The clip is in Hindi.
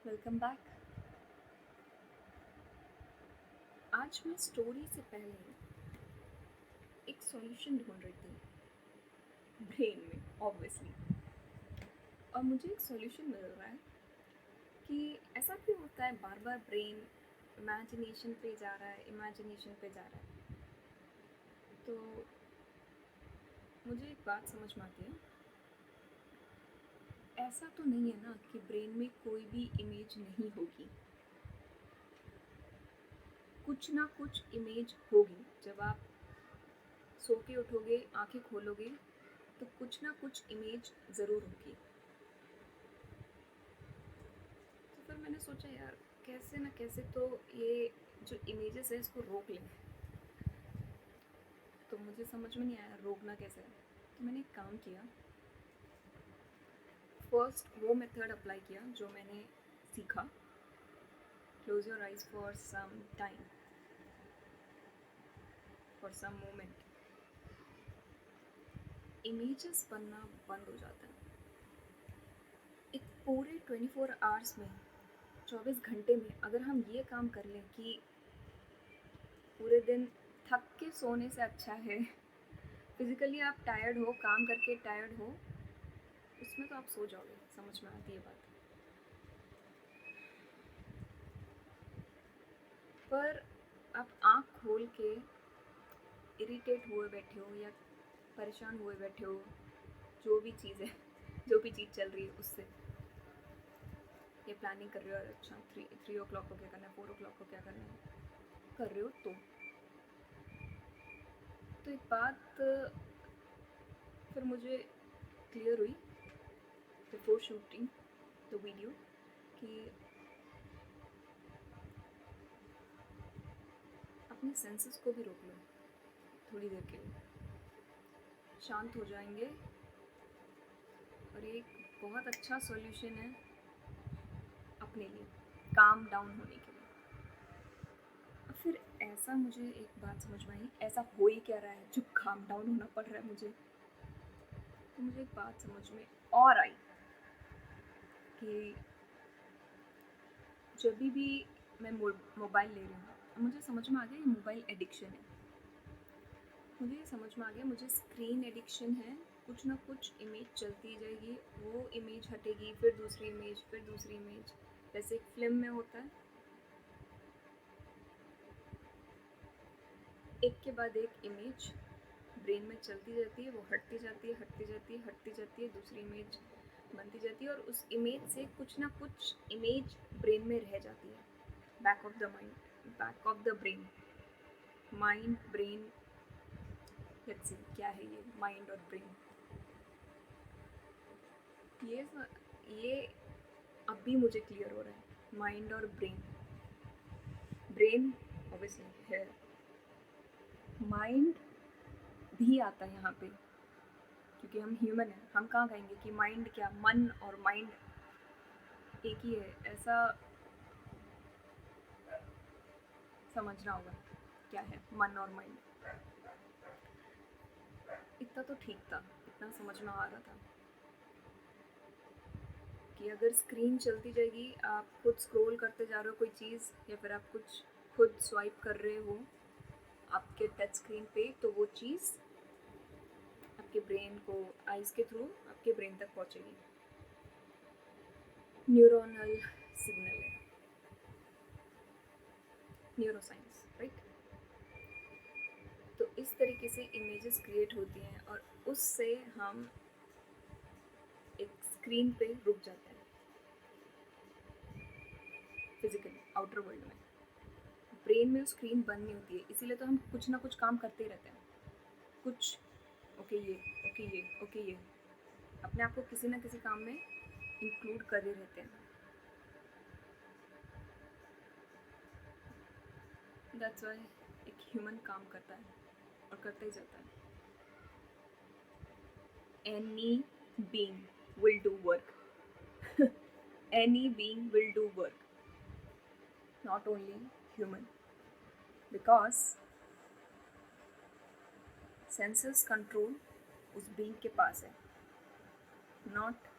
Welcome back. आज मैं स्टोरी से पहले एक सॉल्यूशन ढूंढ रही थी ब्रेन में ऑब्वियसली, और मुझे एक सॉल्यूशन मिल रहा है कि ऐसा क्यों होता है बार बार ब्रेन इमेजिनेशन पे जा रहा है, इमेजिनेशन पे जा रहा है। तो मुझे एक बात समझ में आती है, ऐसा तो नहीं है ना कि ब्रेन में कोई भी इमेज नहीं होगी। कुछ ना कुछ इमेज होगी। जब आप सो के उठोगे, आंखें खोलोगे, तो कुछ ना कुछ इमेज ज़रूर होगी। तो फिर मैंने सोचा यार, कैसे ना कैसे तो ये जो इमेजेस है इसको रोक लें। तो मुझे समझ में नहीं आया रोकना कैसे है। तो मैंने एक काम किया। फर्स्ट वो मेथड अप्लाई किया जो मैंने सीखा। Close your eyes for some time, for some moment. Images बनना बंद हो जाता है। एक पूरे 24 आवर्स में, 24 घंटे में अगर हम ये काम कर लें कि पूरे दिन थक के सोने से अच्छा है फिजिकली आप टायर्ड हो, काम करके टायर्ड हो, उसमें तो आप सो जाओगे। समझ में आती है बात। पर आप आँख खोल के इरिटेट हुए बैठे हो या परेशान हुए बैठे हो, जो भी चीज़ है, जो भी चीज़ चल रही है उससे, ये प्लानिंग कर रहे हो, अच्छा थ्री ओ क्लॉक को क्या करना है, 4 o'clock को क्या करना है, कर रहे हो तो एक बात फिर मुझे क्लियर हुई बिफोर शूटिंग द वीडियो कि अपने सेंसेस को भी रोक लो थोड़ी देर के लिए। शांत हो जाएंगे, और एक बहुत अच्छा सॉल्यूशन है अपने लिए काम डाउन होने के लिए। अब फिर ऐसा मुझे एक बात समझ में आई, ऐसा हो ही क्या रहा है जो काम डाउन होना पड़ रहा है मुझे। तो मुझे एक बात समझ में और आई कि जब भी मैं मोबाइल ले रही हूँ, मुझे समझ में आ गया ये मोबाइल एडिक्शन है। मुझे ये समझ में आ गया मुझे स्क्रीन एडिक्शन है। कुछ ना कुछ इमेज चलती जाएगी, वो इमेज हटेगी, फिर दूसरी इमेज, फिर दूसरी इमेज। जैसे एक फिल्म में होता है, एक के बाद एक इमेज ब्रेन में चलती जाती है, वो हटती जाती है, हटती जाती है, हटती जाती है, दूसरी इमेज बनती जाती है, और उस इमेज से कुछ ना कुछ इमेज ब्रेन में रह जाती है। Back of the mind, back of the brain, mind brain, let's see क्या है ये माइंड और ब्रेन। ये ये अभी मुझे क्लियर हो रहा है। माइंड और ब्रेन, ब्रेन ऑब्वियसली है, माइंड भी आता है यहाँ पे, क्योंकि हम ह्यूमन हैं। हम कहाँ कहेंगे कि माइंड क्या, मन और माइंड एक ही है, ऐसा समझना होगा क्या है मन और माइंड। इतना तो ठीक था, इतना समझ में आ रहा था कि अगर स्क्रीन चलती जाएगी, आप खुद स्क्रॉल करते जा रहे हो कोई चीज़, या फिर आप कुछ खुद स्वाइप कर रहे हो आपके टच स्क्रीन पे, तो वो चीज़ आपके ब्रेन को आइज के थ्रू आपके ब्रेन तक पहुंचेगी। न्यूरोनल सिग्नल है, न्यूरोसाइंस, राइट। तो इस तरीके से इमेजेस क्रिएट होती हैं, और उससे हम एक स्क्रीन पे रुक जाते हैं फिजिकली आउटर वर्ल्ड में। ब्रेन में स्क्रीन बंद नहीं होती है, इसीलिए तो हम कुछ ना कुछ काम करते ही रहते हैं। कुछ ओके ये, ओके ये, ओके ये, अपने आप को किसी ना किसी काम में इंक्लूड कर ही रहते हैं। दैट्स वाई एक ह्यूमन काम करता है और करता ही जाता है। Any being will do work any being will do work, not only human, because senses control उस being के पास है, not